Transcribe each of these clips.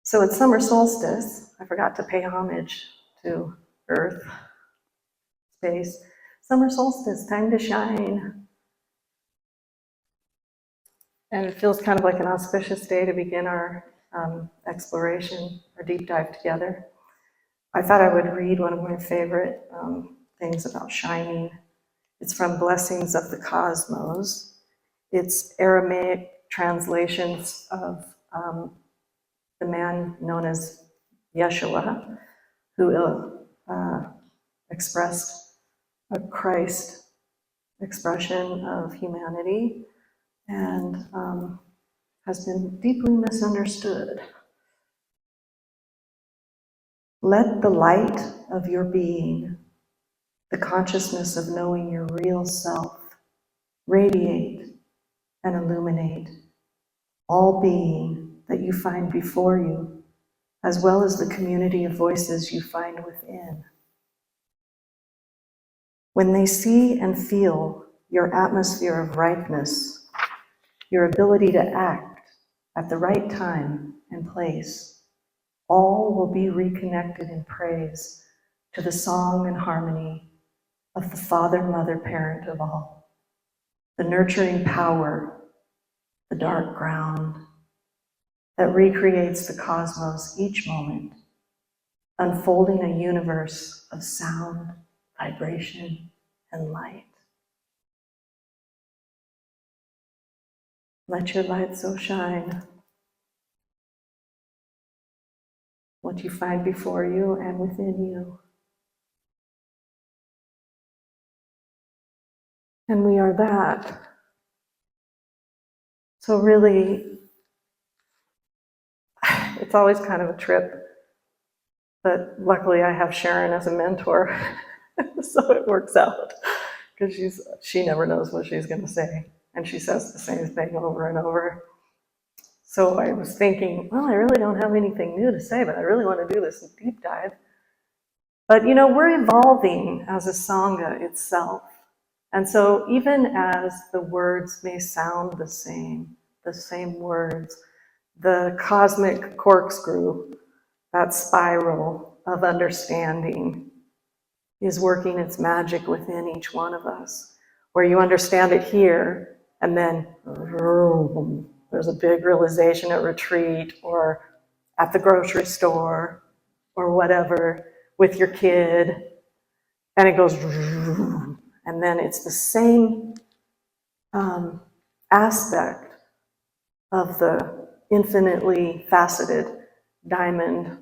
So it's summer solstice. I forgot to pay homage to Earth, space. Summer solstice, time to shine. And it feels kind of like an auspicious day to begin our exploration, our deep dive together. I thought I would read one of my favorite things about shining. It's from Blessings of the Cosmos. It's Aramaic translations of the man known as Yeshua, who expressed a Christ expression of humanity and has been deeply misunderstood. Let the light of your being, the consciousness of knowing your real self, radiate and illuminate all being that you find before you, as well as the community of voices you find within. When they see and feel your atmosphere of ripeness, your ability to act at the right time and place, all will be reconnected in praise to the song and harmony of the Father, Mother, Parent of all, the nurturing power, the dark ground that recreates the cosmos each moment, unfolding a universe of sound, vibration, and light. Let your light so shine. What you find before you and within you. And we are that. So really, it's always kind of a trip, but luckily I have Sharon as a mentor, so it works out, because she never knows what she's going to say, and she says the same thing over and over. So I was thinking, well, I really don't have anything new to say, but I really want to do this deep dive. But we're evolving as a Sangha itself. And so even as the words may sound the same words, the cosmic corkscrew, that spiral of understanding, is working its magic within each one of us, where you understand it here, and then there's a big realization at retreat, or at the grocery store, or whatever, with your kid, and it goes, and then it's the same aspect of the infinitely faceted diamond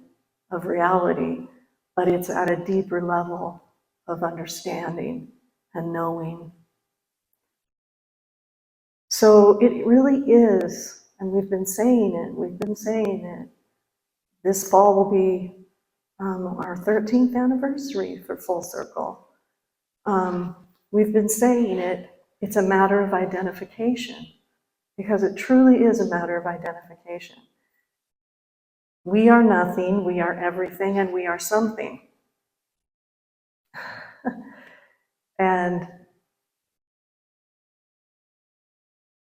of reality, but it's at a deeper level of understanding and knowing. So it really is, and we've been saying it. This fall will be our 13th anniversary for Full Circle. We've been saying it, it's a matter of identification, because it truly is a matter of identification. We are nothing, we are everything, and we are something. And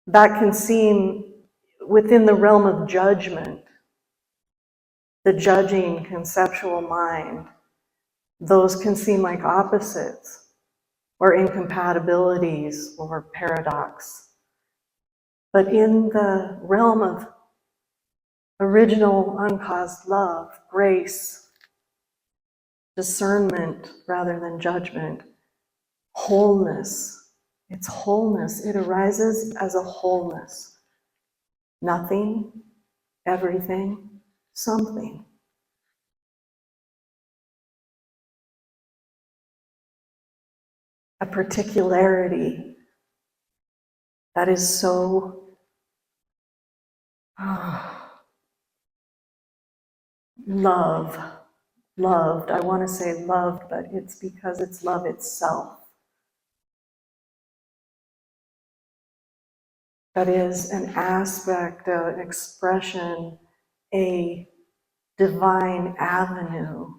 that can seem within the realm of judgment, the judging conceptual mind. Those can seem like opposites, or incompatibilities, or paradox. But in the realm of original uncaused love, grace, discernment rather than judgment, wholeness, it's wholeness. It arises as a wholeness. Nothing, everything, something. A particularity that is so loved. I want to say loved, but it's because it's love itself. That is an aspect, an expression, a divine avenue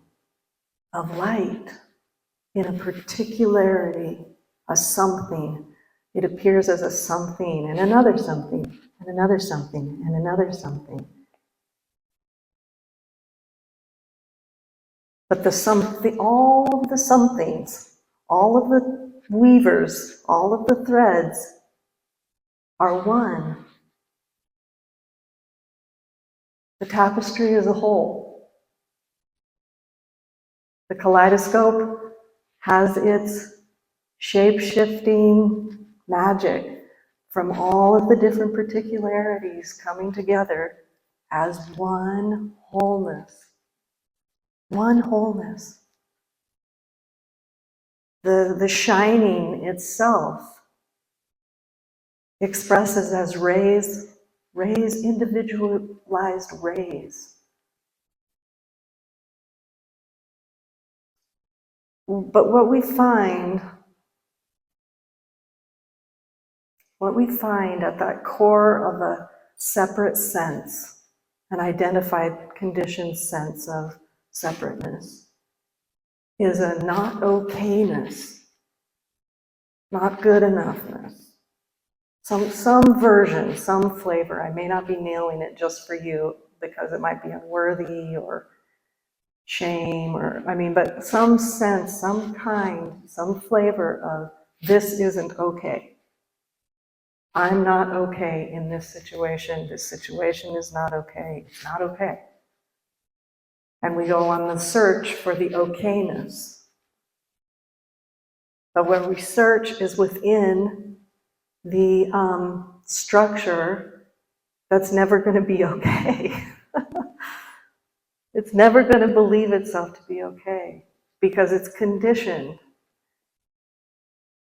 of light in a particularity, a something. It appears as a something, and another something, and another something, and another something. But all of the somethings, all of the weavers, all of the threads are one. The tapestry is a whole. The kaleidoscope has its shape-shifting magic from all of the different particularities coming together as one wholeness. One wholeness. The shining itself expresses as rays, individualized rays. But what we find at that core of a separate sense, an identified conditioned sense of separateness, is a not okayness, not good enoughness. Some version, some flavor. I may not be nailing it just for you because it might be unworthy or shame but some sense, some kind, some flavor of this isn't okay. I'm not okay in this situation. This situation is not okay. It's not okay. And we go on the search for the okayness. But where we search is within the structure that's never going to be okay. It's never going to believe itself to be okay because it's conditioned.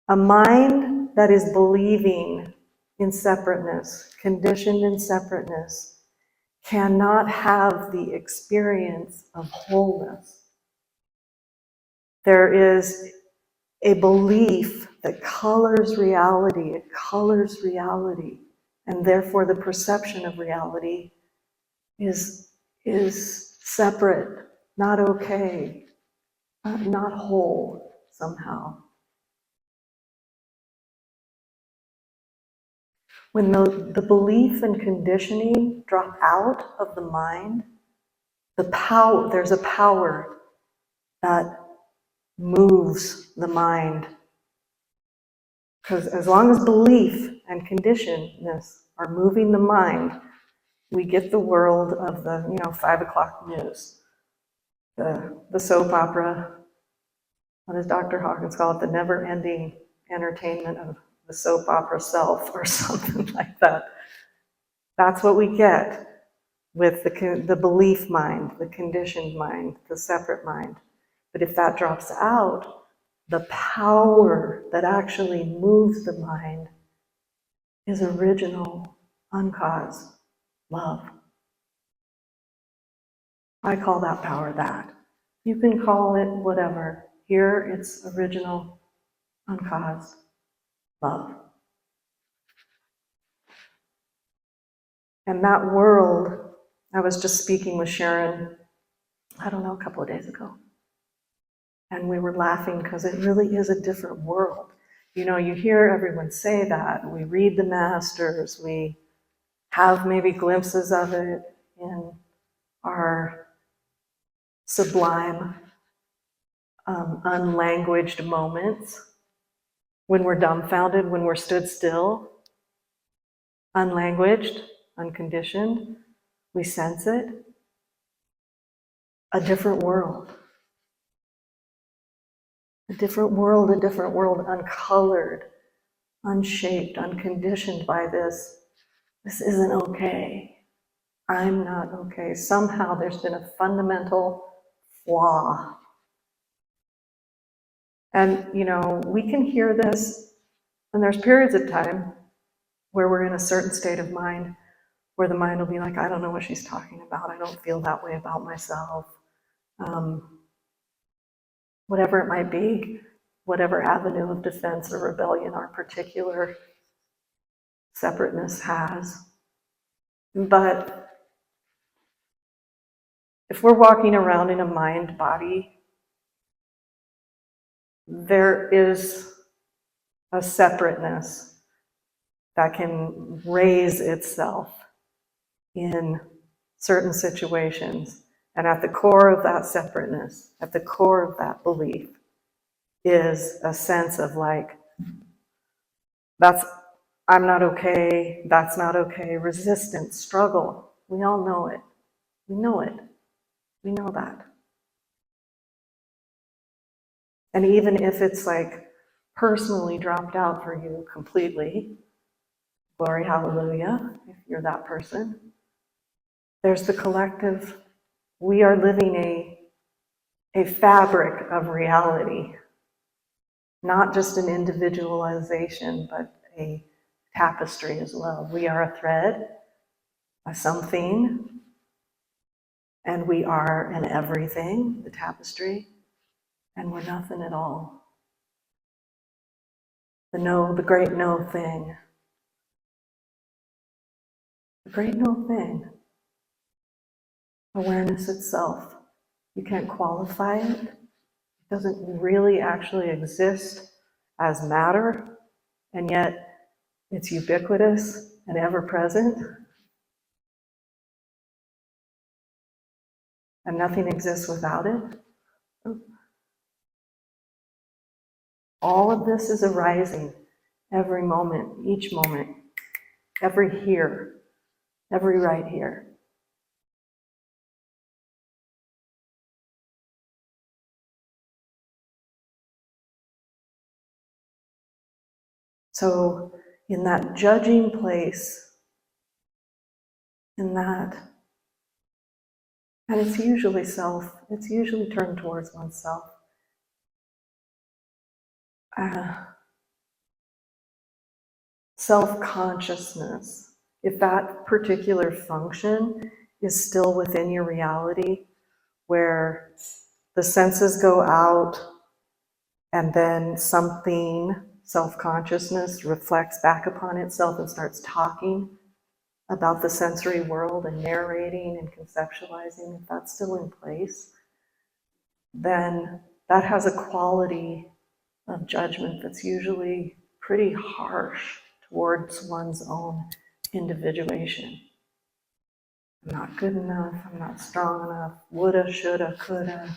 A mind that is believing in separateness, conditioned in separateness, cannot have the experience of wholeness. There is a belief that colors reality, and therefore the perception of reality is separate, not okay, not whole somehow. When the belief and conditioning drop out of the mind, there's a power that moves the mind. Because as long as belief and conditionedness are moving the mind, we get the world of the 5 o'clock news, the soap opera. What does Dr. Hawkins call it? The never-ending entertainment of the soap opera self, or something like that. That's what we get with the belief mind, the conditioned mind, the separate mind. But if that drops out, the power that actually moves the mind is original, uncaused love. I call that power that. You can call it whatever. Here it's original, uncaused love. And that world, I was just speaking with Sharon, a couple of days ago. And we were laughing because it really is a different world. You hear everyone say that. We read the masters, we have maybe glimpses of it in our sublime, unlanguaged moments, when we're dumbfounded, when we're stood still, unlanguaged, unconditioned, we sense it. A different world. A different world, uncolored, unshaped, unconditioned by this. This isn't okay. I'm not okay. Somehow there's been a fundamental flaw. And, we can hear this, and there's periods of time where we're in a certain state of mind where the mind will be like, I don't know what she's talking about. I don't feel that way about myself. Whatever it might be, whatever avenue of defense or rebellion our particular separateness has. But if we're walking around in a mind body, there is a separateness that can raise itself in certain situations And at the core of that separateness, at the core of that belief, is a sense of like, I'm not okay, that's not okay, resistance, struggle. We all know it. We know it. We know that. And even if it's like personally dropped out for you completely, glory, hallelujah, if you're that person, there's the collective. We are living a fabric of reality, not just an individualization, but a tapestry as well. We are a thread, a something, and we are an everything, the tapestry, and we're nothing at all. The great no thing. The great no thing. Awareness itself. You can't qualify it. It doesn't really actually exist as matter, and yet it's ubiquitous and ever-present, and nothing exists without it. All of this is arising every moment, each moment, every here, every right here. So in that judging place, in that, and it's usually turned towards oneself. Self-consciousness, if that particular function is still within your reality, where the senses go out and then something, self-consciousness, reflects back upon itself and starts talking about the sensory world and narrating and conceptualizing, if that's still in place, then that has a quality of judgment that's usually pretty harsh towards one's own individuation. I'm not good enough, I'm not strong enough, woulda, shoulda, coulda,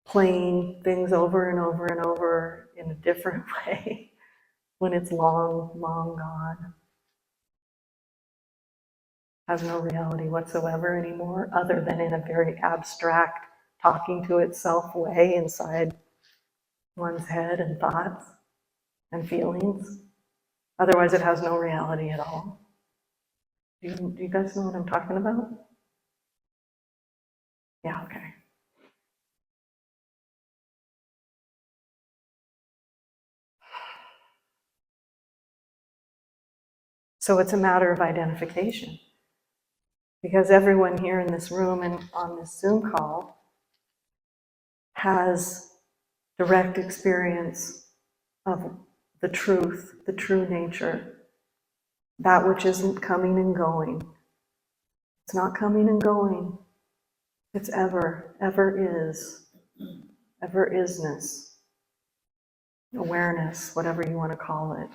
playing things over and over and over in a different way when it's long, long gone. Has no reality whatsoever anymore, other than in a very abstract, talking to itself way inside one's head and thoughts and feelings. Otherwise, it has no reality at all. Do you guys know what I'm talking about? Yeah, okay. So it's a matter of identification. Because everyone here in this room and on this Zoom call has direct experience of the truth, the true nature, that which isn't coming and going. It's not coming and going. It's ever is, ever isness, awareness, whatever you want to call it.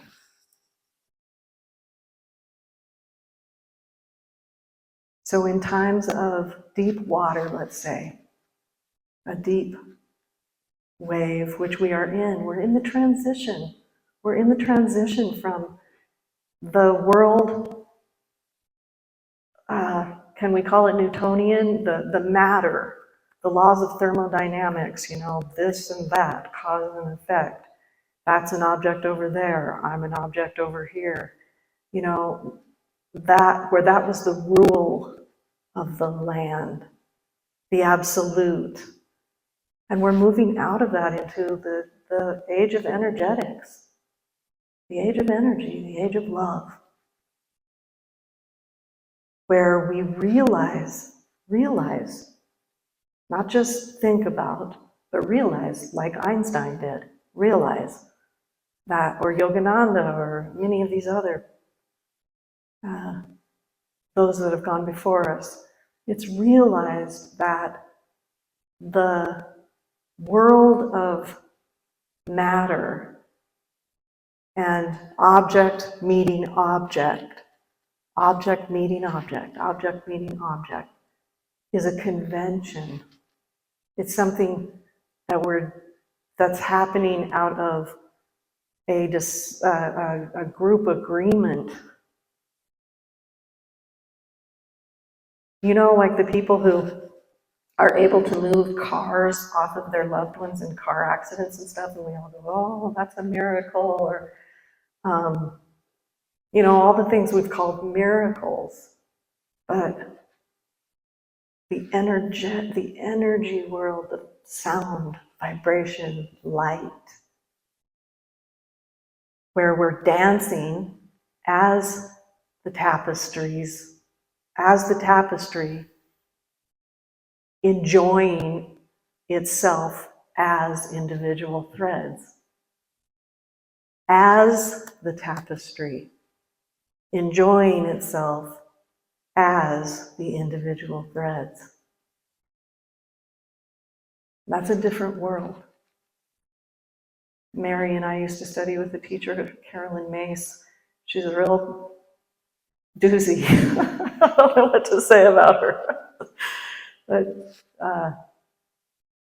So in times of deep water, let's say, a deep wave, which we are in, we're in the transition. We're in the transition from the world, can we call it Newtonian? The matter, the laws of thermodynamics, this and that, cause and effect. That's an object over there, I'm an object over here. Where that was the rule of the land, the absolute. And we're moving out of that into the age of energetics, the age of energy, the age of love, where we realize, not just think about, but realize, like Einstein did, realize that, or Yogananda, or many of these other, those that have gone before us, it's realized that the world of matter and object meeting object, object meeting object, object meeting object, is a convention. It's something that's happening out of a group agreement. You know, like the people who are able to move cars off of their loved ones in car accidents and stuff, and we all go, oh, that's a miracle, or, you know, all the things we've called miracles. But the energy world, the sound, vibration, light, where we're dancing as the tapestry, enjoying itself as individual threads. As the tapestry, enjoying itself as the individual threads. That's a different world. Mary and I used to study with a teacher, Carolyn Mace. She's a real doozy. I don't know what to say about her. But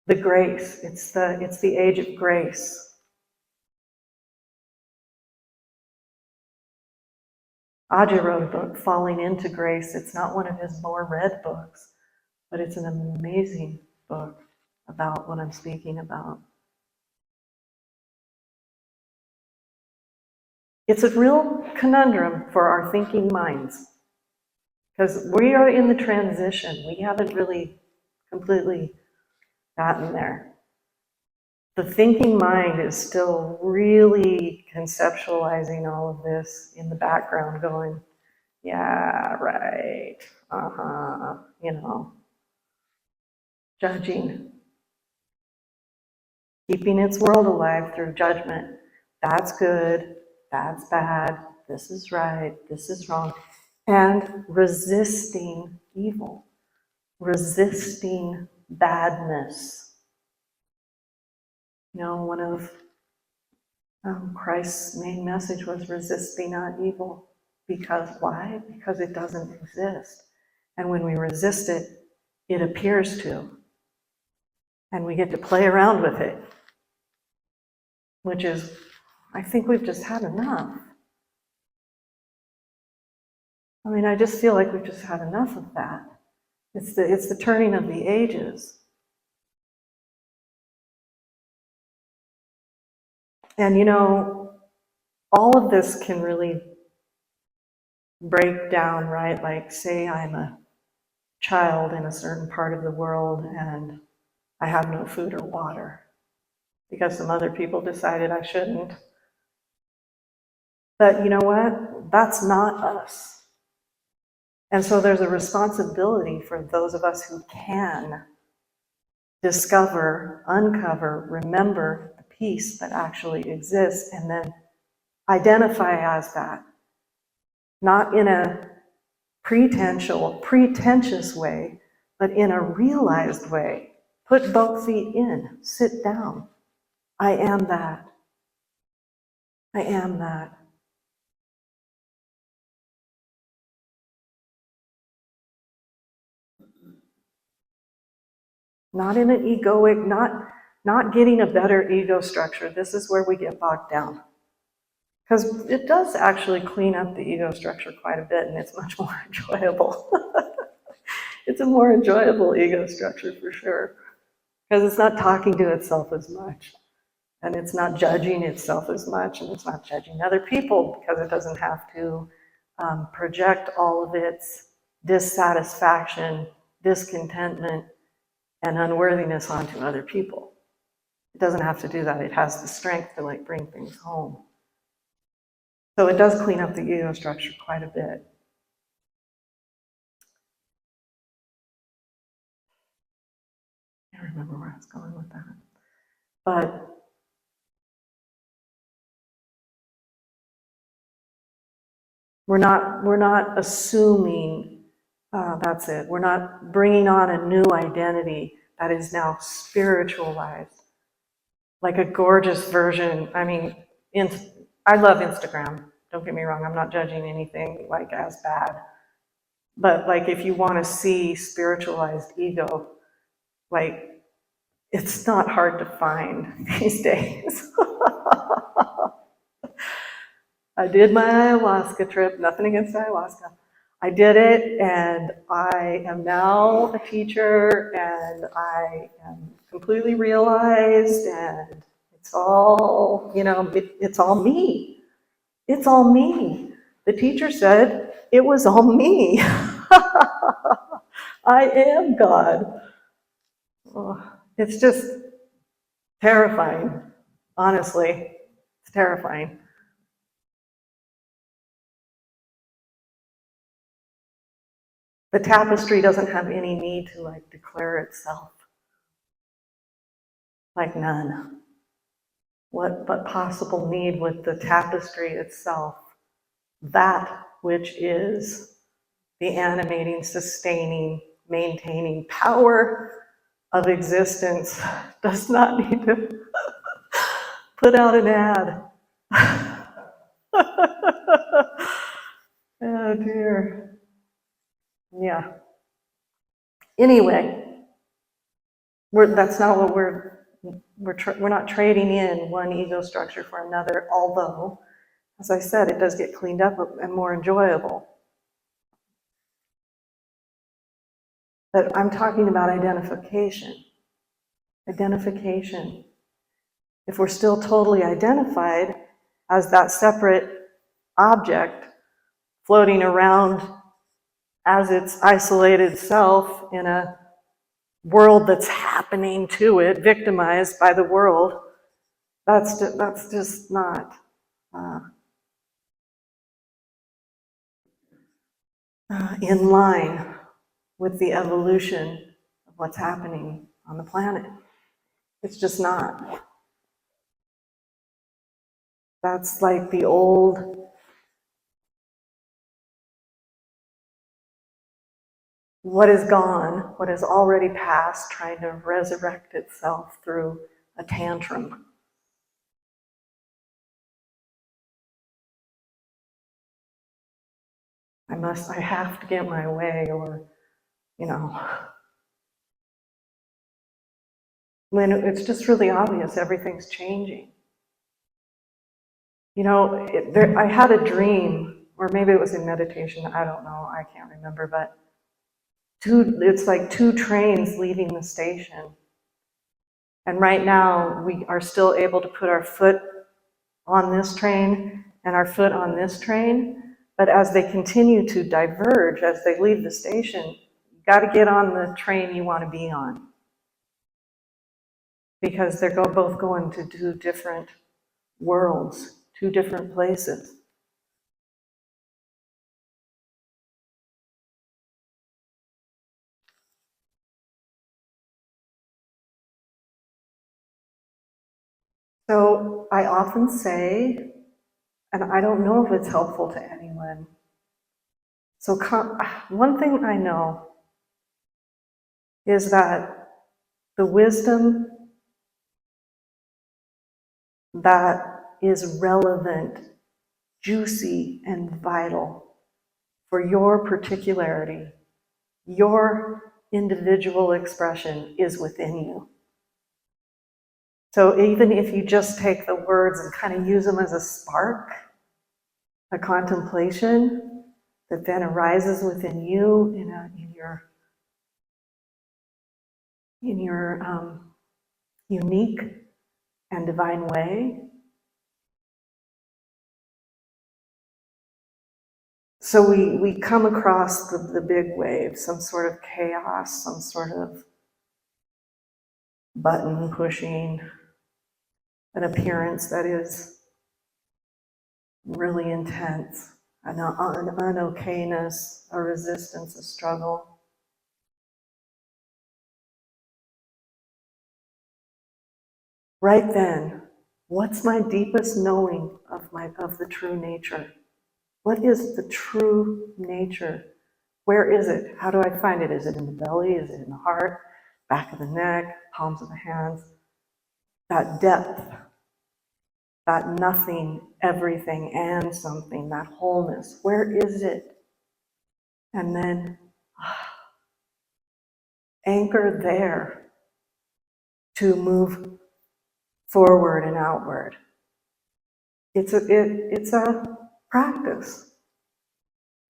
the grace, it's the age of grace. Ajay wrote a book, Falling into Grace. It's not one of his more read books, but it's an amazing book about what I'm speaking about. It's a real conundrum for our thinking minds, because we are in the transition. We haven't really completely gotten there. The thinking mind is still really conceptualizing all of this in the background, going, yeah, right, you know, judging, keeping its world alive through judgment. That's good, that's bad, this is right, this is wrong. And resisting evil, resisting badness. You know, one of Christ's main message was resist be not evil. Because why? Because it doesn't exist. And when we resist it, it appears to. And we get to play around with it. Which is, I think we've just had enough. I mean, I just feel like we've just had enough of that. It's the turning of the ages. And you know, all of this can really break down, right? Like, say I'm a child in a certain part of the world and I have no food or water because some other people decided I shouldn't. But you know what? That's not us. And so there's a responsibility for those of us who can discover, uncover, remember the peace that actually exists, and then identify as that. Not in a pretentious way, but in a realized way. Put both feet in, sit down. I am that. I am that. Not in an egoic, not getting a better ego structure. This is where we get bogged down. Because it does actually clean up the ego structure quite a bit, and it's much more enjoyable. It's a more enjoyable ego structure for sure. Because it's not talking to itself as much. And it's not judging itself as much, and it's not judging other people because it doesn't have to project all of its dissatisfaction, discontentment, and unworthiness onto other people. It doesn't have to do that. It has the strength to like bring things home. So it does clean up the ego structure quite a bit. I can't remember where I was going with that. But we're not assuming, that's it. We're not bringing on a new identity that is now spiritualized. Like a gorgeous version. I mean, I love Instagram. Don't get me wrong. I'm not judging anything like as bad. But like, if you want to see spiritualized ego, like, it's not hard to find these days. I did my ayahuasca trip, nothing against ayahuasca. I did it, and I am now a teacher, and I am completely realized, and it's all, it's all me. It's all me. The teacher said it was all me. I am God. Oh, it's just terrifying, honestly. It's terrifying. The tapestry doesn't have any need to like declare itself. Like none. What possible need with the tapestry itself? That which is the animating, sustaining, maintaining power of existence does not need to put out an ad. Oh dear. Yeah. Anyway, that's not what we're not trading in one ego structure for another, although, as I said, it does get cleaned up and more enjoyable. But I'm talking about identification. Identification. If we're still totally identified as that separate object floating around as its isolated self in a world that's happening to it, victimized by the world, that's just not in line with the evolution of what's happening on the planet. It's just not. That's like the old, what is gone, what is already past, trying to resurrect itself through a tantrum. I have to get my way, or, when it's just really obvious everything's changing. I had a dream, or maybe it was in meditation, I don't know, I can't remember, but it's like two trains leaving the station. And right now, we are still able to put our foot on this train and our foot on this train. But as they continue to diverge, as they leave the station, you got to get on the train you want to be on. Because they're both going to two different worlds, two different places. So I often say, and I don't know if it's helpful to anyone. So one thing I know is that the wisdom that is relevant, juicy, and vital for your particularity, your individual expression is within you. So even if you just take the words and kind of use them as a spark, a contemplation that then arises within you in your unique and divine way. So we come across the big wave, some sort of chaos, some sort of button pushing, an appearance that is really intense, an unokayness, a resistance, a struggle. Right then, what's my deepest knowing of the true nature? What is the true nature? Where is it? How do I find it? Is it in the belly? Is it in the heart? Back of the neck? Palms of the hands? That depth, that nothing, everything, and something, that wholeness. Where is it? and then anchor there to move forward and outward. It's a practice.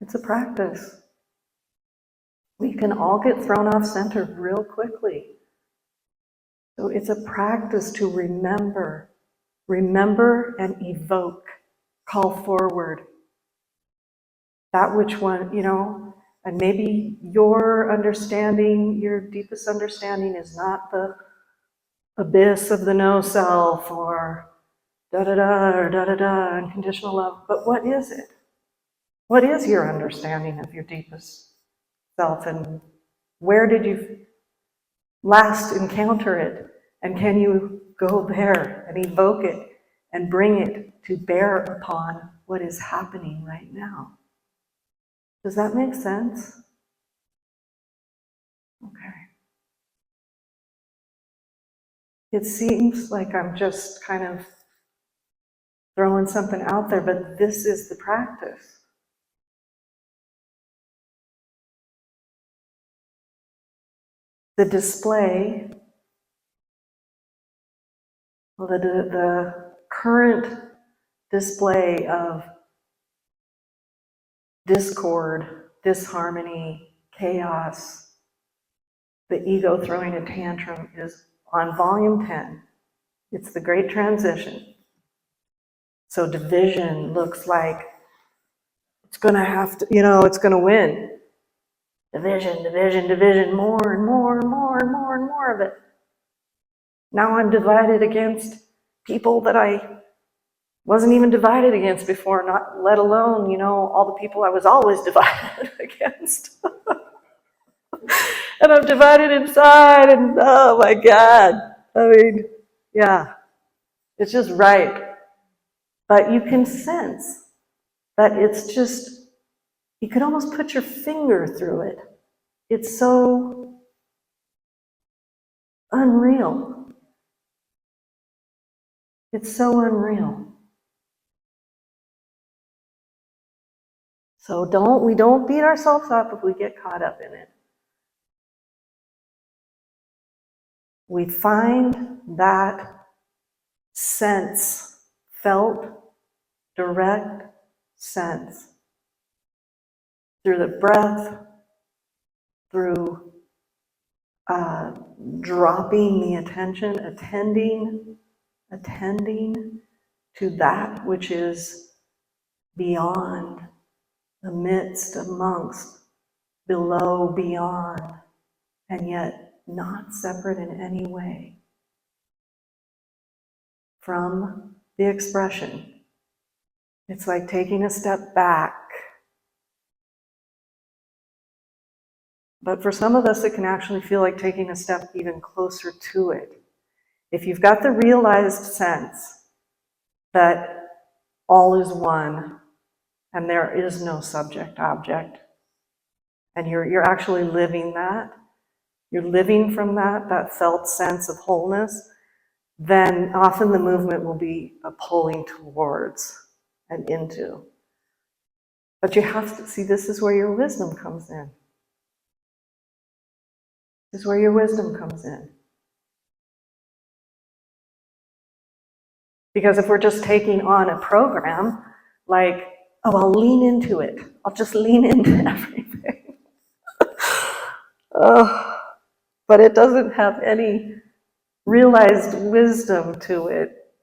It's a practice. We can all get thrown off center real quickly. So it's a practice to remember and evoke, call forward that which one, and maybe your understanding, your deepest understanding is not the abyss of the no self or da-da-da or da-da-da, unconditional love, but what is it? What is your understanding of your deepest self, and where did you last encounter it? And can you go there and evoke it and bring it to bear upon what is happening right now? Does that make sense? Okay. It seems like I'm just kind of throwing something out there, but this is the practice. The display, well, the current display of discord, disharmony, chaos, the ego throwing a tantrum is on volume 10. It's the great transition. So division looks like it's going to have to, it's going to win. Division, division, division, more and more and more and more and more of it. Now I'm divided against people that I wasn't even divided against before, not let alone, all the people I was always divided against. And I'm divided inside, and oh my God. I mean, yeah, it's just right. But you can sense that it's just, you could almost put your finger through it. It's so unreal. It's so unreal. So we don't beat ourselves up if we get caught up in it. We find that sense, felt, direct sense, through the breath, through dropping the attention, attending to that which is beyond, amidst, amongst, below, beyond, and yet not separate in any way from the expression. It's like taking a step back. But for some of us, it can actually feel like taking a step even closer to it. If you've got the realized sense that all is one and there is no subject-object, and you're actually living that, you're living from that felt sense of wholeness, then often the movement will be a pulling towards and into. But you have to see, this is where your wisdom comes in. This is where your wisdom comes in. Because if we're just taking on a program, like, oh, I'll lean into it. I'll just lean into everything. Oh, but it doesn't have any realized wisdom to it.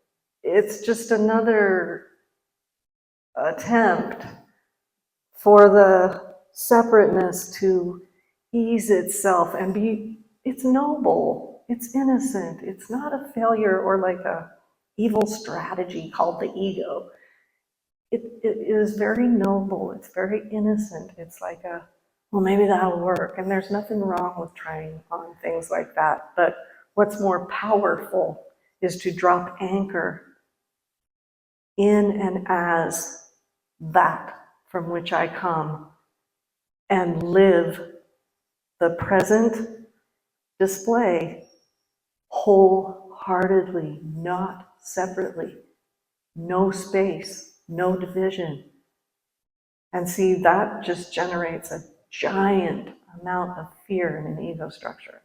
It's just another attempt for the separateness to ease itself and it's noble, it's innocent, it's not a failure or like a evil strategy called the ego. It is very noble, it's very innocent. It's like well, maybe that'll work. And there's nothing wrong with trying on things like that. But what's more powerful is to drop anchor in and as that from which I come and live the present display wholeheartedly, not separately, no space, no division. And see, that just generates a giant amount of fear in an ego structure.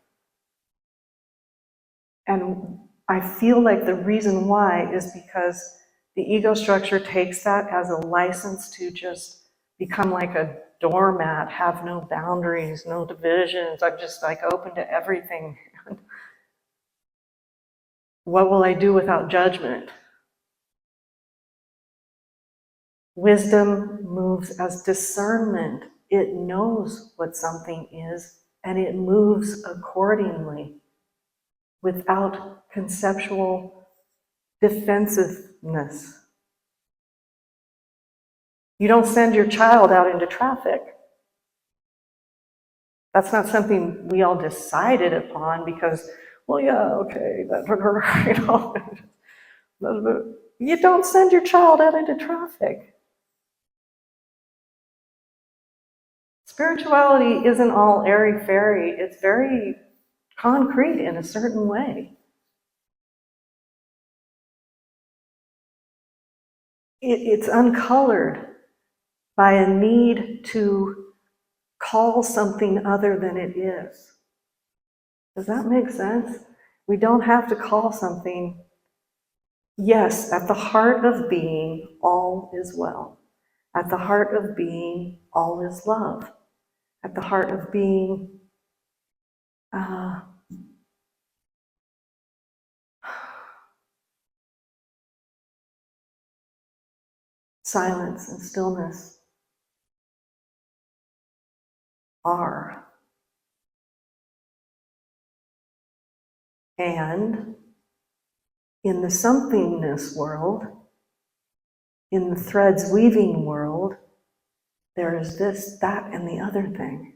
And I feel like the reason why is because the ego structure takes that as a license to just become like a doormat, have no boundaries, no divisions. I'm just like open to everything. What will I do without judgment? Wisdom moves as discernment. It knows what something is and it moves accordingly without conceptual defensiveness. You don't send your child out into traffic. That's not something we all decided upon because, well, yeah, okay, you don't send your child out into traffic. Spirituality isn't all airy-fairy. It's very concrete in a certain way. It's uncolored by a need to call something other than it is. Does that make sense? We don't have to call something. Yes, at the heart of being, all is well. At the heart of being, all is love. At the heart of being, silence and stillness are. And in the somethingness world, in the threads weaving world, there is this, that, and the other thing.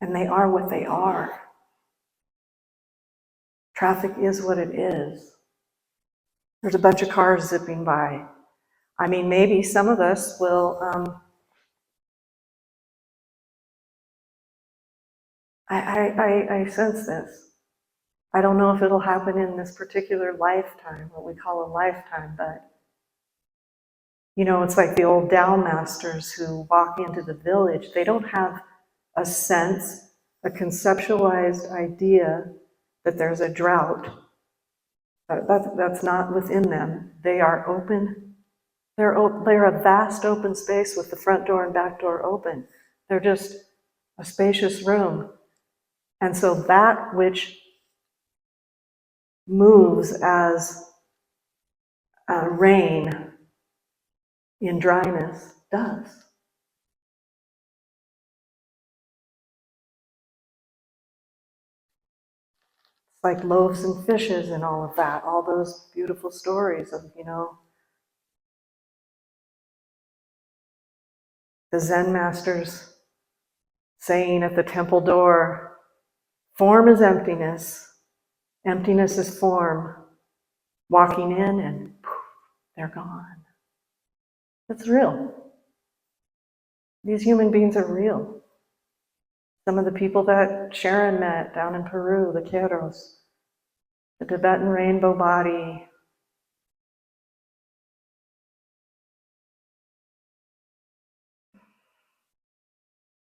And they are what they are. Traffic is what it is. There's a bunch of cars zipping by. I mean, maybe some of us will, I sense this. I don't know if it'll happen in this particular lifetime, what we call a lifetime, but you know, it's like the old Tao masters who walk into the village. They don't have a sense, a conceptualized idea that there's a drought. That's not within them. They are open. They're a vast open space with the front door and back door open. They're just a spacious room. And so that which moves as rain in dryness does. It's like loaves and fishes and all of that, all those beautiful stories of, you know, the Zen masters saying at the temple door, form is emptiness, emptiness is form. Walking in and poof, they're gone. It's real. These human beings are real. Some of the people that Sharon met down in Peru, the Queros, the Tibetan rainbow body,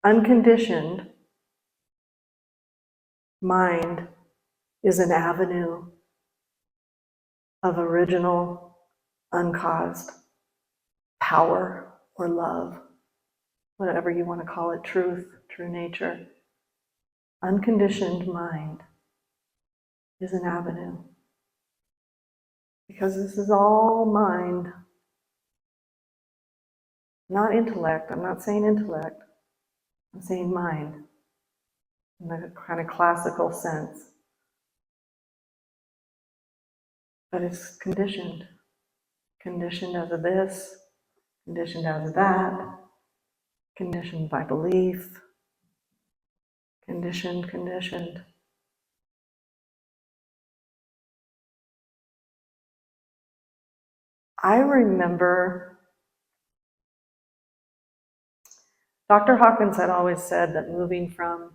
unconditioned mind is an avenue of original, uncaused power or love, whatever you want to call it, truth, true nature. Unconditioned mind is an avenue. Because this is all mind, not intellect. I'm not saying intellect. I'm saying mind in the kind of classical sense. But it's conditioned. Conditioned as a this, conditioned as a that, conditioned by belief, conditioned. I remember Dr. Hawkins had always said that moving from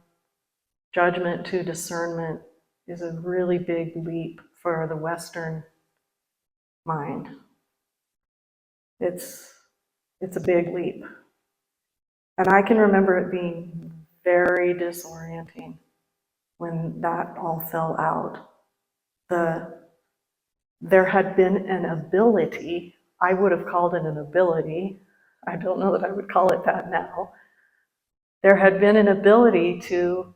judgment to discernment is a really big leap for the Western mind. It's a big leap. And I can remember it being very disorienting when that all fell out. There had been an ability, I would have called it an ability, I don't know that I would call it that now. There had been an ability to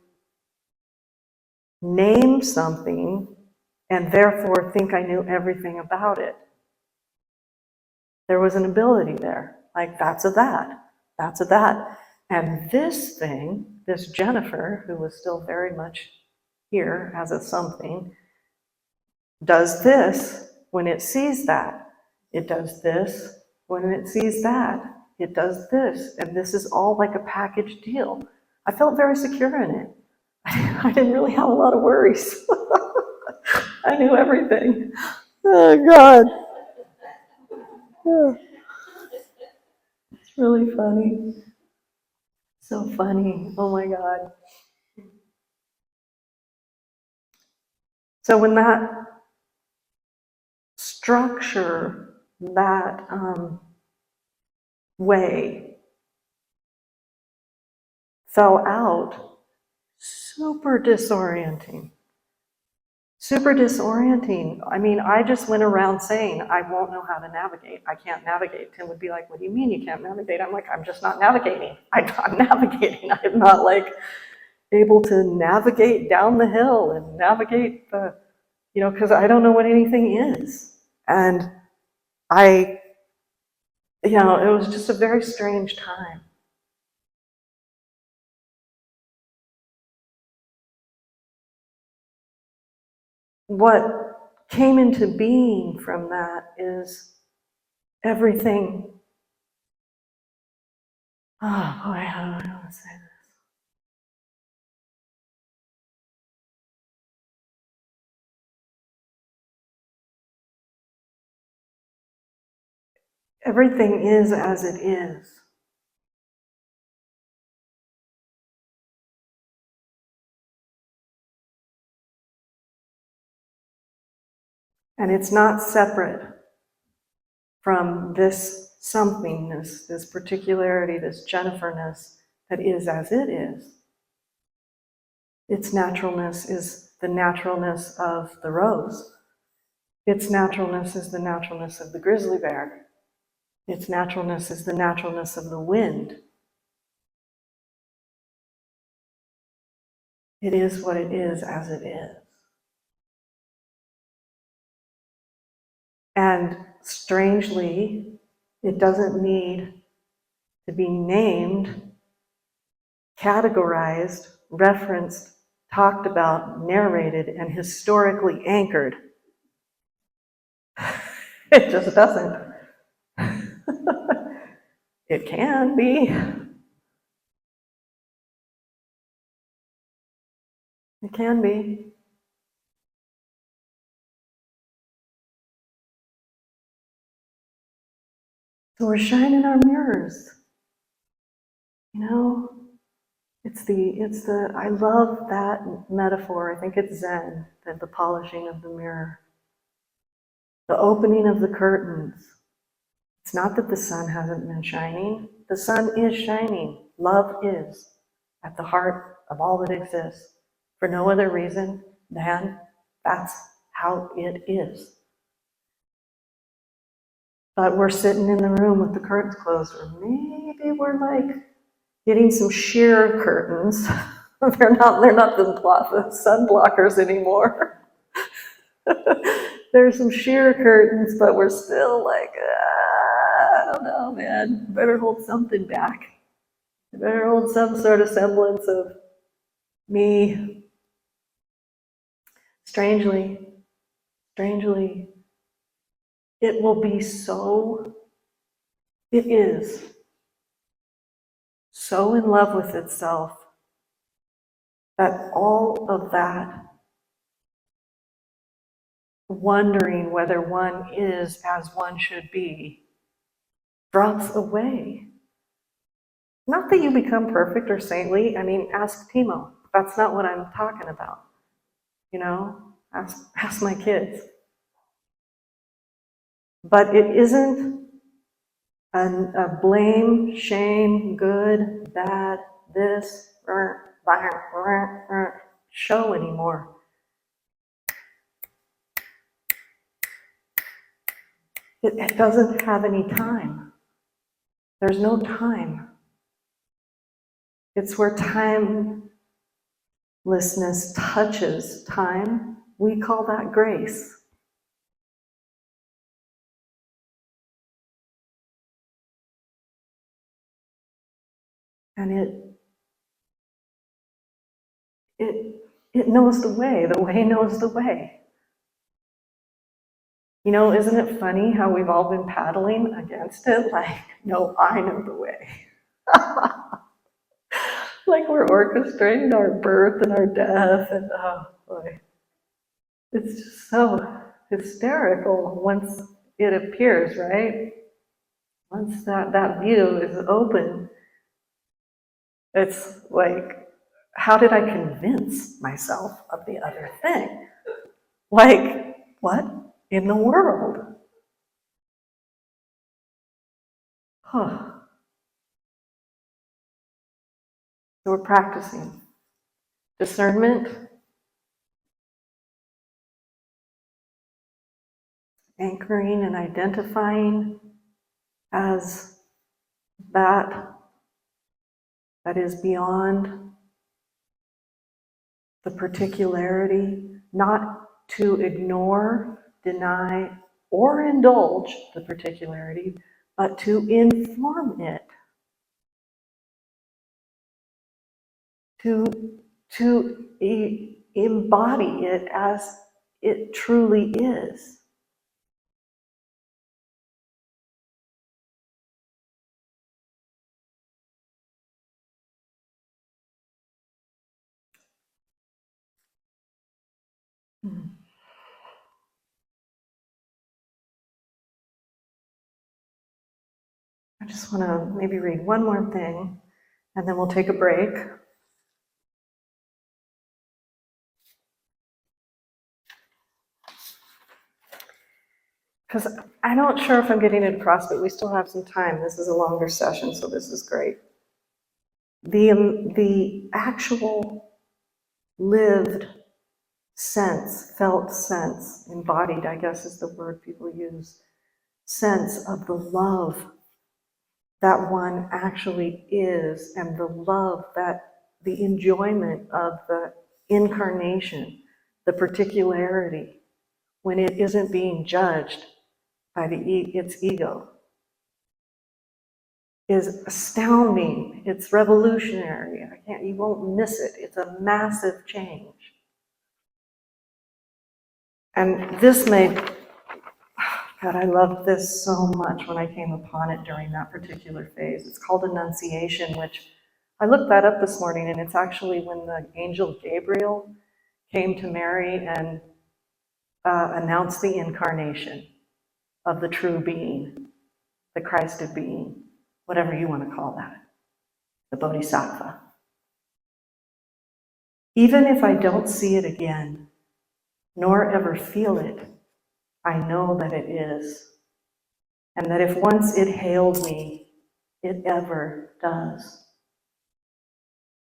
name something and therefore think I knew everything about it. There was an ability there, like that's a that, that's a that. And this thing, this Jennifer, who was still very much here as a something, does this when it sees that. It does this when it sees that. It does this. And this is all like a package deal. I felt very secure in it. I didn't really have a lot of worries. I knew everything. Oh, God. Yeah. It's really funny. So funny. Oh, my God. So when that structure, that way fell out, super disorienting. Super disorienting. I mean, I just went around saying, I won't know how to navigate. I can't navigate. Tim would be like, what do you mean you can't navigate? I'm like, I'm just not navigating. I'm navigating. I'm not like able to navigate down the hill and navigate the, because I don't know what anything is. And it was just a very strange time. What came into being from that is everything. Oh boy, how do I want to say this? Everything is as it is. And it's not separate from this somethingness, this particularity, this Jennifer-ness that is as it is. Its naturalness is the naturalness of the rose. Its naturalness is the naturalness of the grizzly bear. Its naturalness is the naturalness of the wind. It is what it is as it is. And strangely, it doesn't need to be named, categorized, referenced, talked about, narrated, and historically anchored. It just doesn't. It can be. It can be. So we're shining our mirrors. I love that metaphor. I think it's Zen, that the polishing of the mirror. The opening of the curtains. It's not that the sun hasn't been shining. The sun is shining. Love is at the heart of all that exists for no other reason than that's how it is. But we're sitting in the room with the curtains closed, or maybe we're like getting some sheer curtains. They're not the sun blockers anymore. There's some sheer curtains, but we're still like, I don't know, man. Better hold something back. I better hold some sort of semblance of me. Strangely, it will be it is so in love with itself that all of that wondering whether one is as one should be drops away. Not that you become perfect or saintly. I mean, ask Timo. That's not what I'm talking about. Ask my kids. But it isn't blame, shame, good, bad, this, show anymore. It doesn't have any time. There's no time. It's where timelessness touches time. We call that grace. And it knows the way knows the way. You know, isn't it funny how we've all been paddling against it? Like, no, I know the way. Like we're orchestrating our birth and our death, and oh boy. It's just so hysterical once it appears, right? Once that view is open, it's like, how did I convince myself of the other thing? Like, what in the world? Huh. So we're practicing discernment, anchoring and identifying as that is beyond the particularity, not to ignore, deny, or indulge the particularity, but to inform it, to embody it as it truly is. I just want to maybe read one more thing, and then we'll take a break. Because I'm not sure if I'm getting it across, but we still have some time. This is a longer session, so this is great. The actual lived sense, felt sense, embodied, I guess is the word people use, sense of the love that one actually is, and the love that the enjoyment of the incarnation, the particularity, when it isn't being judged by its ego, is astounding. It's revolutionary. You won't miss it. It's a massive change. And this made, God, I loved this so much when I came upon it during that particular phase. It's called Annunciation, which I looked that up this morning, and it's actually when the angel Gabriel came to Mary and announced the incarnation of the true being, the Christed being, whatever you want to call that, the Bodhisattva. Even if I don't see it again, nor ever feel it, I know that it is, and that if once it hailed me, it ever does.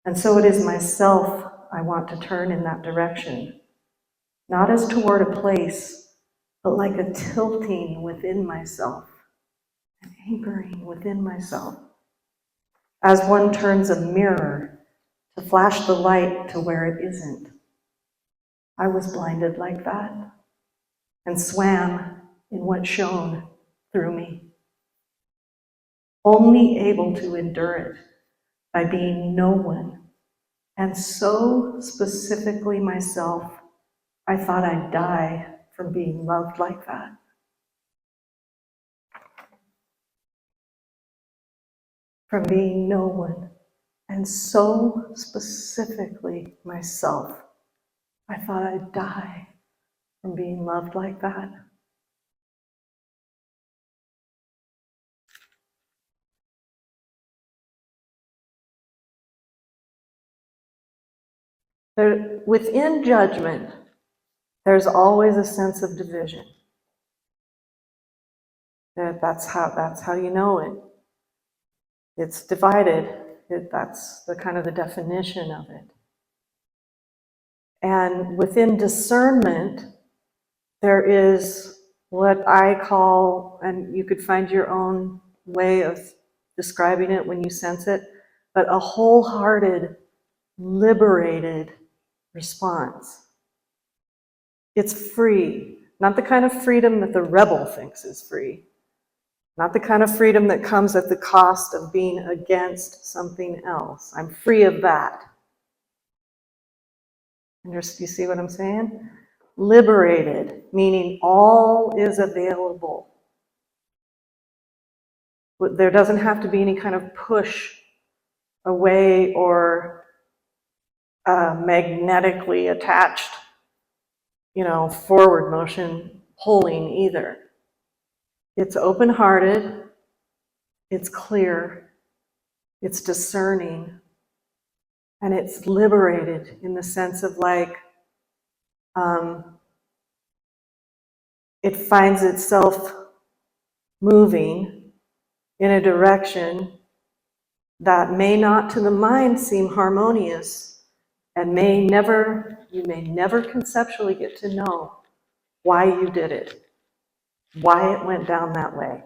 And so it is myself I want to turn in that direction, not as toward a place, but like a tilting within myself, an anchoring within myself, as one turns a mirror to flash the light to where it isn't. I was blinded like that and swam in what shone through me, only able to endure it by being no one, and so specifically myself, I thought I'd die from being loved like that. From being no one, and so specifically myself, I thought I'd die from being loved like that. Within judgment, there's always a sense of division. That's how you know it. It's divided. That's the kind of the definition of it. And within discernment, there is what I call, and you could find your own way of describing it when you sense it, but a wholehearted, liberated response. It's free, not the kind of freedom that the rebel thinks is free, not the kind of freedom that comes at the cost of being against something else. I'm free of that. You see what I'm saying? Liberated, meaning all is available. There doesn't have to be any kind of push away or magnetically attached, forward motion pulling either. It's open-hearted, it's clear, it's discerning, and it's liberated in the sense of it finds itself moving in a direction that may not to the mind seem harmonious, and you may never conceptually get to know why you did it, why it went down that way,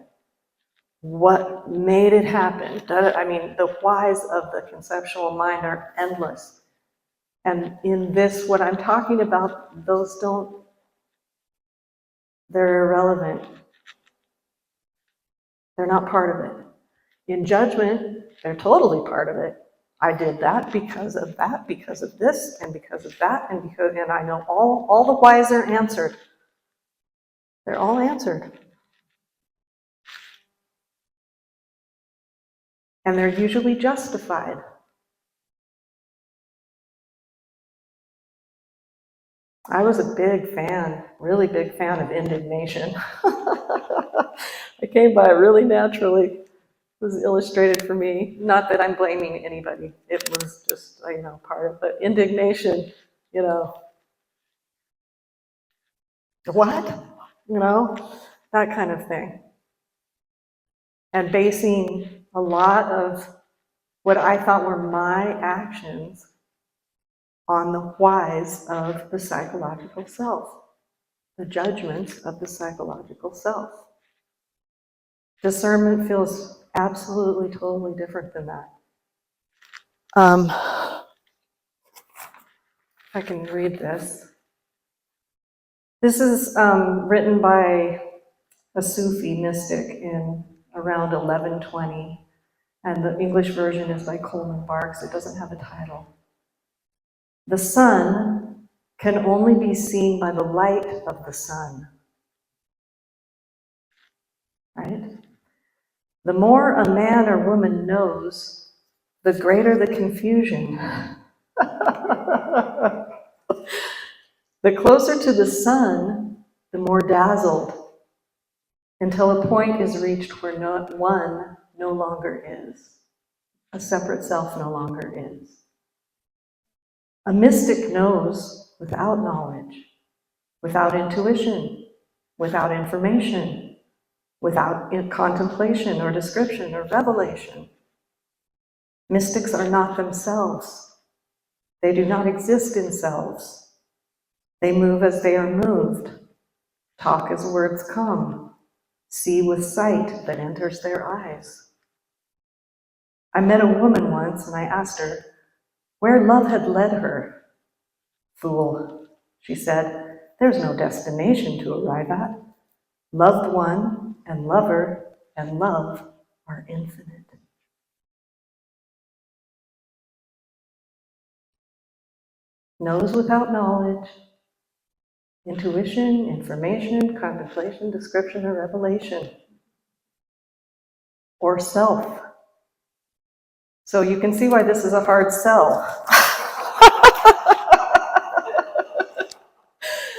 what made it happen. The whys of the conceptual mind are endless. And in this, what I'm talking about, they're irrelevant. They're not part of it. In judgment, they're totally part of it. I did that because of this, and because of that, and I know all the whys are answered. They're all answered. And they're usually justified. I was a really big fan of indignation. I came by it really naturally. It was illustrated for me. Not that I'm blaming anybody. It was just, part of the indignation, what? That kind of thing. And basing a lot of what I thought were my actions on the whys of the psychological self, the judgments of the psychological self. Discernment feels absolutely, totally different than that. If I can read this. This is written by a Sufi mystic in around 1120, and the English version is by Coleman Barks. It doesn't have a title. The sun can only be seen by the light of the sun. Right? The more a man or woman knows, the greater the confusion. The closer to the sun, the more dazzled, until a point is reached where one no longer is. A separate self no longer is. A mystic knows without knowledge, without intuition, without information, without contemplation or description or revelation. Mystics are not themselves. They do not exist in selves. They move as they are moved, talk as words come, see with sight that enters their eyes. I met a woman once and I asked her where love had led her. Fool, she said, there's no destination to arrive at. Loved one and lover and love are infinite. Knows without knowledge, intuition, information, contemplation, description, or revelation, or self. So you can see why this is a hard sell.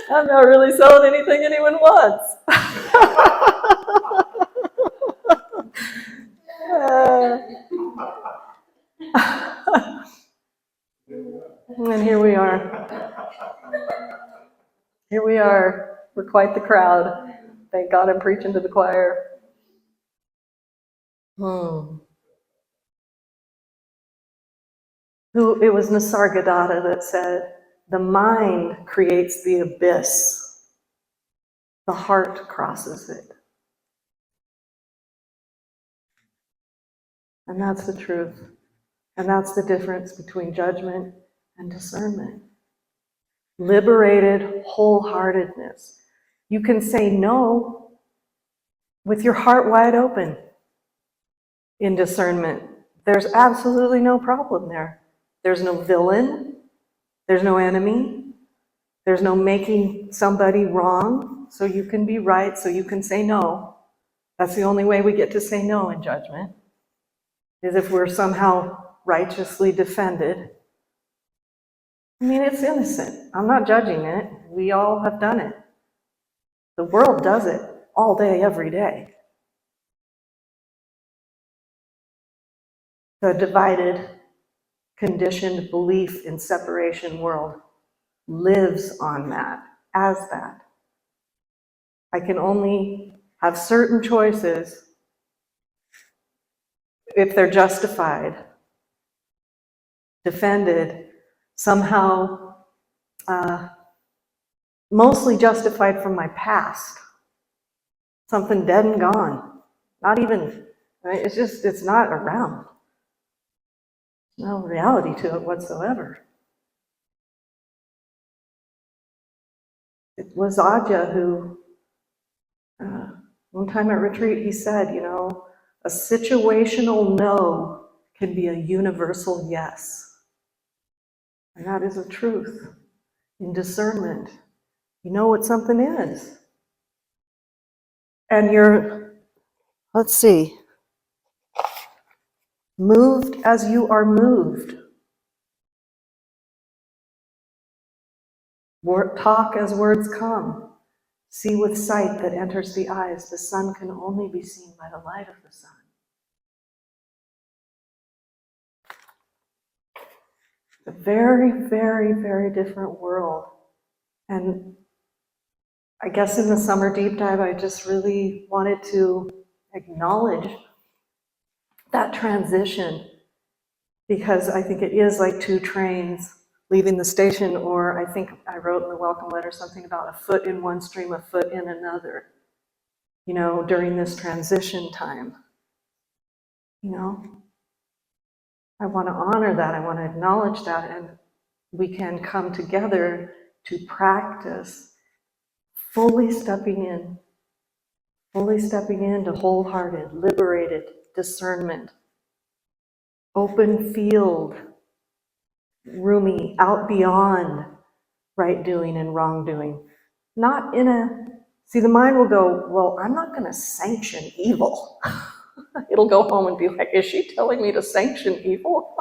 I'm not really selling anything anyone wants. And here we are. Here we are. We're quite the crowd. Thank God I'm preaching to the choir. It was Nisargadatta that said, the mind creates the abyss, the heart crosses it. And that's the truth. And that's the difference between judgment and discernment. Liberated wholeheartedness. You can say no with your heart wide open in discernment. There's absolutely no problem there. There's no villain. There's no enemy. There's no making somebody wrong so you can be right, so you can say no. That's the only way we get to say no in judgment, is if we're somehow righteously defended. I mean, it's innocent. I'm not judging it. We all have done it. The world does it all day, every day. The divided, conditioned belief in separation world lives on that, as that. I can only have certain choices if they're justified, defended, somehow mostly justified from my past. Something dead and gone. Not even, right? It's not around. No reality to it whatsoever. It was Ajahn who, one time at retreat, he said, a situational no can be a universal yes. And that is a truth in discernment. You know what something is. And you're, let's see, moved as you are moved. Talk as words come. See with sight that enters the eyes. The sun can only be seen by the light of the sun. A very, very, very different world. And I guess in the summer deep dive, I just really wanted to acknowledge that transition, because I think it is like two trains leaving the station, or I think I wrote in the welcome letter something about a foot in one stream, a foot in another, during this transition time. I want to honor that, I want to acknowledge that, and we can come together to practice fully stepping into wholehearted, liberated discernment, open field, roomy, out beyond right doing and wrong doing. Not in see, the mind will go, well, I'm not going to sanction evil. It'll go home and be like, is she telling me to sanction evil?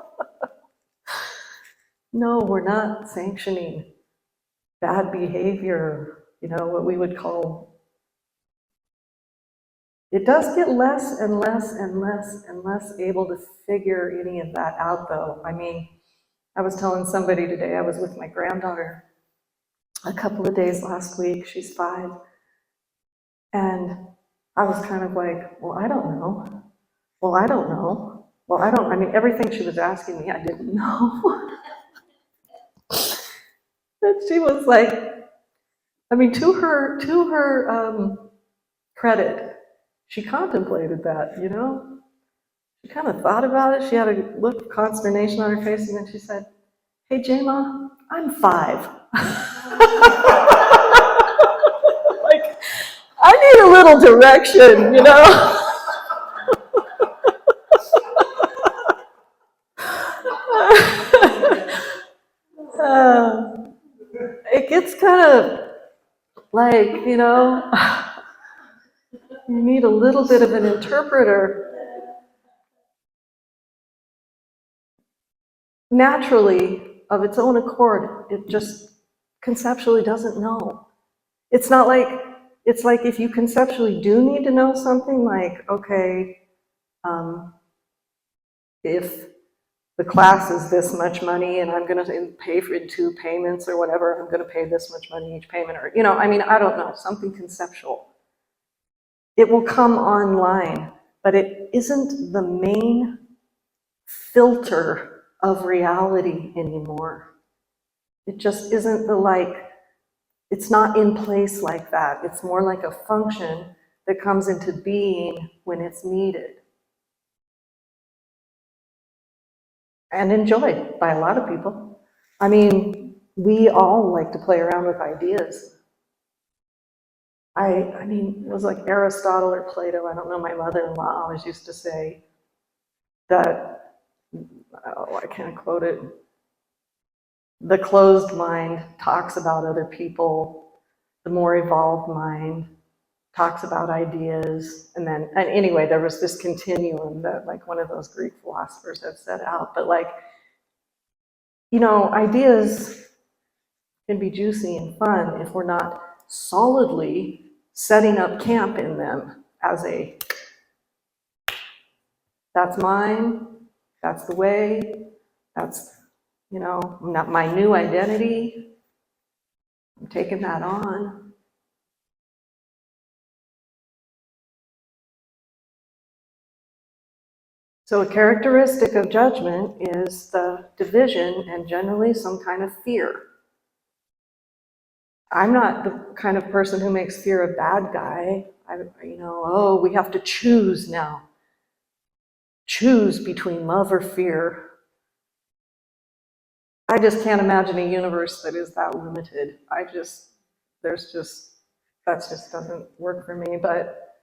No, we're not sanctioning bad behavior, what we would call. It does get less and less and less and less able to figure any of that out, though. I mean, I was telling somebody today, I was with my granddaughter a couple of days last week. She's 5. And I was kind of like, well, I don't know. Well, I don't know. Well, I mean, everything she was asking me, I didn't know. And she was like, I mean, to her credit, she contemplated that, She kind of thought about it. She had a look of consternation on her face, and then she said, hey, J-Ma, I'm 5. Like, I need a little direction, It gets kind of like, you need a little bit of an interpreter. Naturally, of its own accord, it just conceptually doesn't know. It's not like, it's like if you conceptually do need to know something, like, okay, if the class is this much money and I'm going to pay for it in 2 payments or whatever, I'm going to pay this much money each payment, or, I mean, I don't know, something conceptual. It will come online. but it isn't the main filter of reality anymore. It just isn't it's not in place like that. It's more like a function that comes into being when it's needed and enjoyed by a lot of people. I mean, we all like to play around with ideas. I mean, it was like Aristotle or Plato, I don't know, my mother-in-law always used to say that, oh, I can't quote it, the closed mind talks about other people, the more evolved mind talks about ideas, and anyway, there was this continuum that like one of those Greek philosophers had set out, but like, you know, ideas can be juicy and fun if we're not solidly setting up camp in them as that's mine, that's the way, that's, you know, not my new identity, I'm taking that on. So a characteristic of judgment is the division and generally some kind of fear. I'm not the kind of person who makes fear a bad guy. You know, oh, we have to choose now. Choose between love or fear. I just can't imagine a universe that is that limited. That just doesn't work for me, but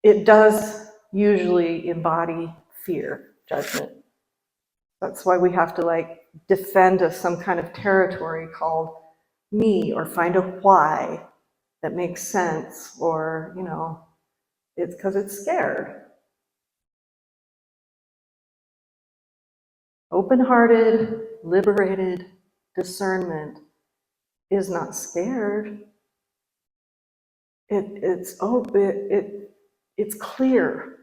it does usually embody fear, judgment. That's why we have to like defend some kind of territory called me, or find a why that makes sense, or, you know, it's because it's scared. Open-hearted, liberated discernment is not scared. It's clear.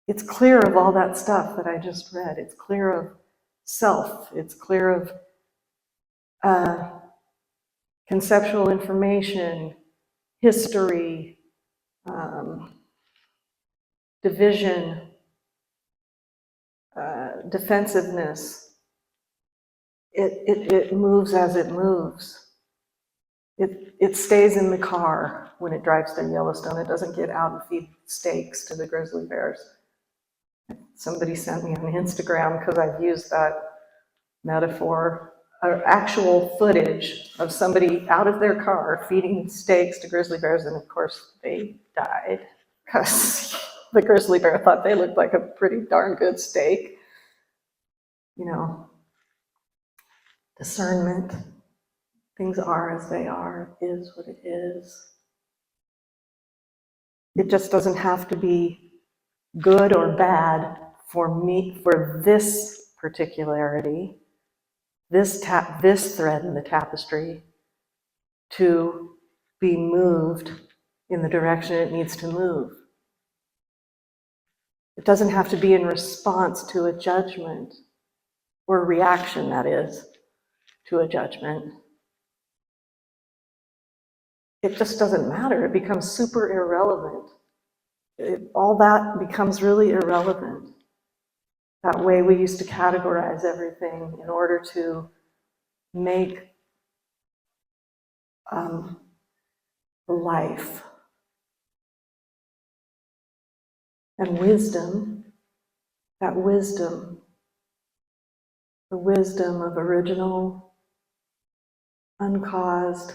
It's clear of all that stuff that I just read. It's clear of self. It's clear of conceptual information, history, division, defensiveness. It moves as it moves. It stays in the car when it drives through Yellowstone. It doesn't get out and feed steaks to the grizzly bears. Somebody sent me on Instagram, because I've used that metaphor, actual footage of somebody out of their car feeding steaks to grizzly bears, and of course they died because the grizzly bear thought they looked like a pretty darn good steak. You know, discernment, things are as they are, is what it is. It just doesn't have to be good or bad for me, for this particularity, this thread in the tapestry, to be moved in the direction it needs to move. It doesn't have to be in response to a judgment, or reaction, that is, to a judgment. It just doesn't matter. It becomes super irrelevant. All that becomes really irrelevant. That way we used to categorize everything in order to make life. And wisdom, that wisdom, the wisdom of original, uncaused,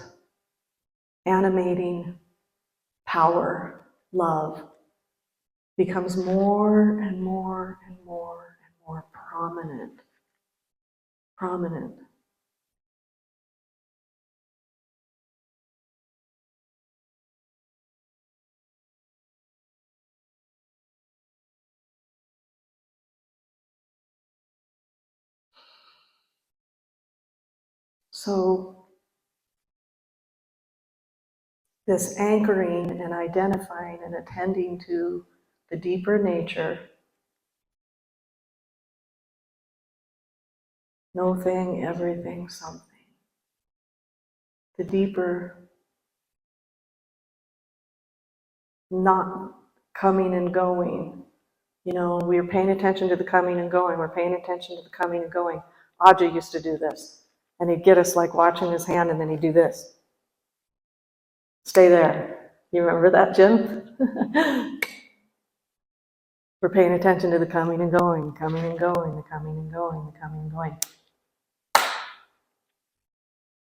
animating power, love, becomes more and more and more and more prominent. So this anchoring and identifying and attending to the deeper nature, no thing, everything, something. The deeper, not coming and going. You know, we're paying attention to the coming and going. We're paying attention to the coming and going. Audrey used to do this. And he'd get us like watching his hand, and then he'd do this. Stay there. You remember that, Jim? We're paying attention to the coming and going, coming and going, the coming and going, the coming and going.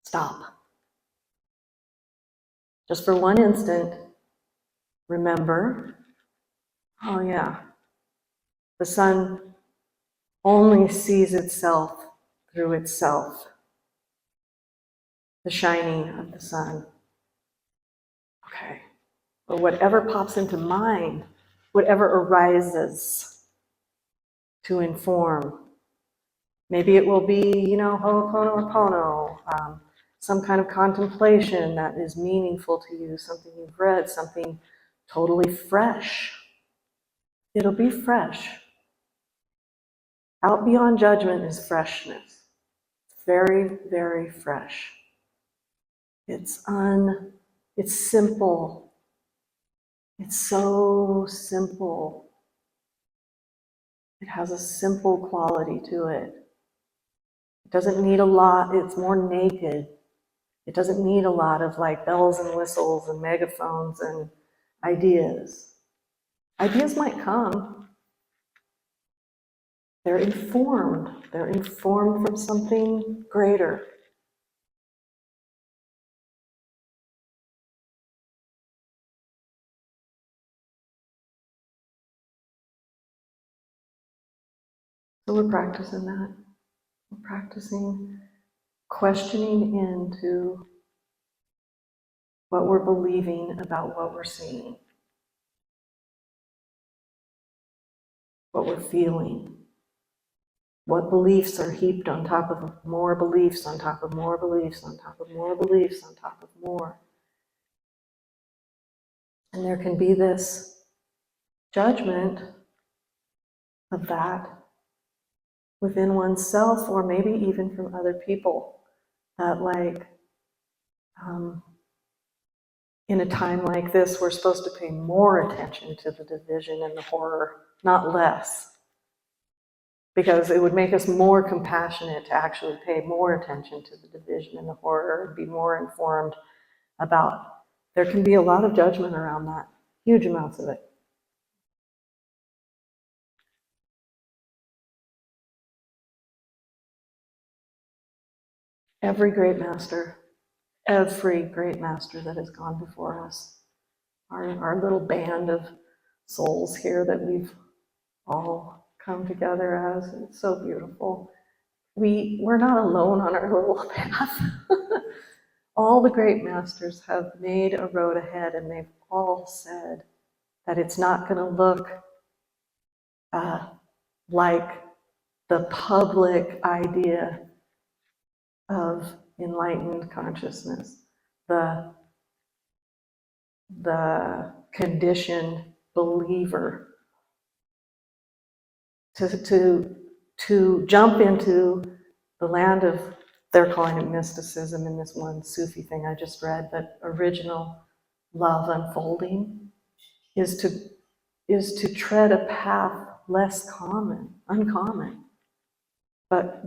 Stop. Just for one instant, remember, oh yeah, the sun only sees itself through itself. The shining of the sun. Okay. But whatever pops into mind, whatever arises to inform, maybe it will be, you know, Ho'oponopono, some kind of contemplation that is meaningful to you, something you've read, something totally fresh. It'll be fresh. Out beyond judgment is freshness. Very, very fresh. It's simple. It's so simple. It has a simple quality to it. It doesn't need a lot. It's more naked. It doesn't need a lot of like bells and whistles and megaphones and ideas. Ideas might come. They're informed. They're informed from something greater. So we're practicing that. We're practicing questioning into what we're believing about what we're seeing, what we're feeling, what beliefs are heaped on top of more beliefs, on top of more beliefs, on top of more beliefs, on top of more. And there can be this judgment of that within oneself, or maybe even from other people, that like, in a time like this, we're supposed to pay more attention to the division and the horror, not less. Because it would make us more compassionate to actually pay more attention to the division and the horror and be more informed about. There can be a lot of judgment around that, huge amounts of it. Every great master that has gone before us, our little band of souls here that we've all come together as, it's so beautiful. We're not alone on our little path. All the great masters have made a road ahead, and they've all said that it's not going to look like the public idea of enlightened consciousness, the conditioned believer. To jump into the land of, they're calling it mysticism in this one Sufi thing I just read, but original love unfolding is to tread a path less uncommon. But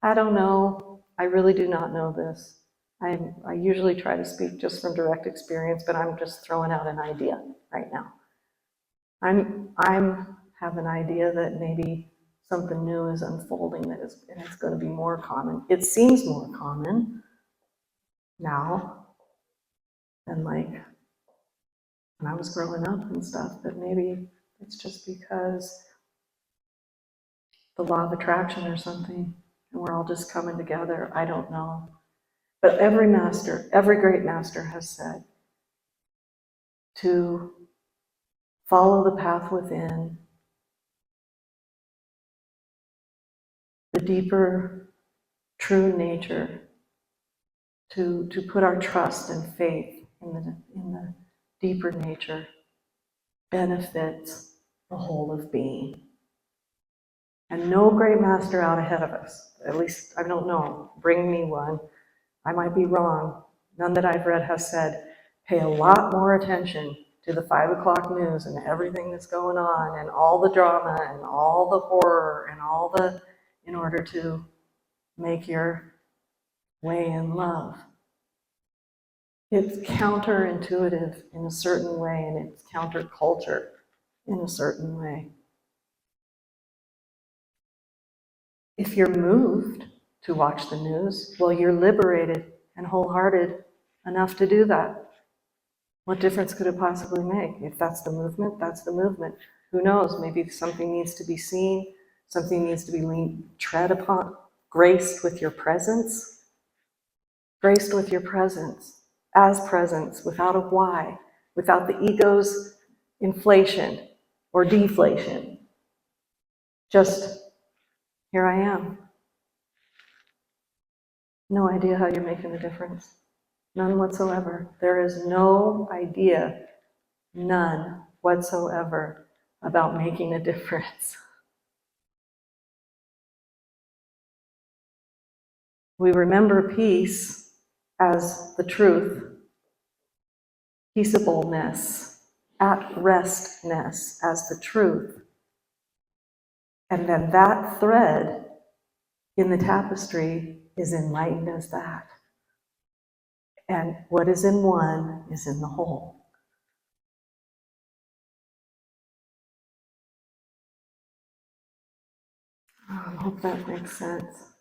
I don't know, I really do not know this. I usually try to speak just from direct experience, but I'm just throwing out an idea right now. I'm have an idea that maybe something new is unfolding and it's going to be more common. It seems more common now than like when I was growing up and stuff, but maybe it's just because the law of attraction or something, and we're all just coming together. I don't know. But every great master has said to follow the path within, the deeper, true nature, to put our trust and faith in the deeper nature benefits the whole of being. And no great master out ahead of us, at least I don't know, bring me one. I might be wrong. None that I've read has said, pay a lot more attention to the 5 o'clock news and everything that's going on and all the drama and all the horror and all the, in order to make your way in love. It's counterintuitive in a certain way, and it's counterculture in a certain way. If you're moved to watch the news, well, you're liberated and wholehearted enough to do that. What difference could it possibly make? If that's the movement, that's the movement. Who knows? Maybe something needs to be seen, something needs to be tread upon, graced with your presence. Graced with your presence, as presence, without a why, without the ego's inflation or deflation. Just, here I am. No idea how you're making a difference. None whatsoever. There is no idea, none whatsoever, about making a difference. We remember peace as the truth, peaceableness, at restness as the truth. And then that thread in the tapestry is enlightened as that. And what is in one is in the whole. I hope that makes sense.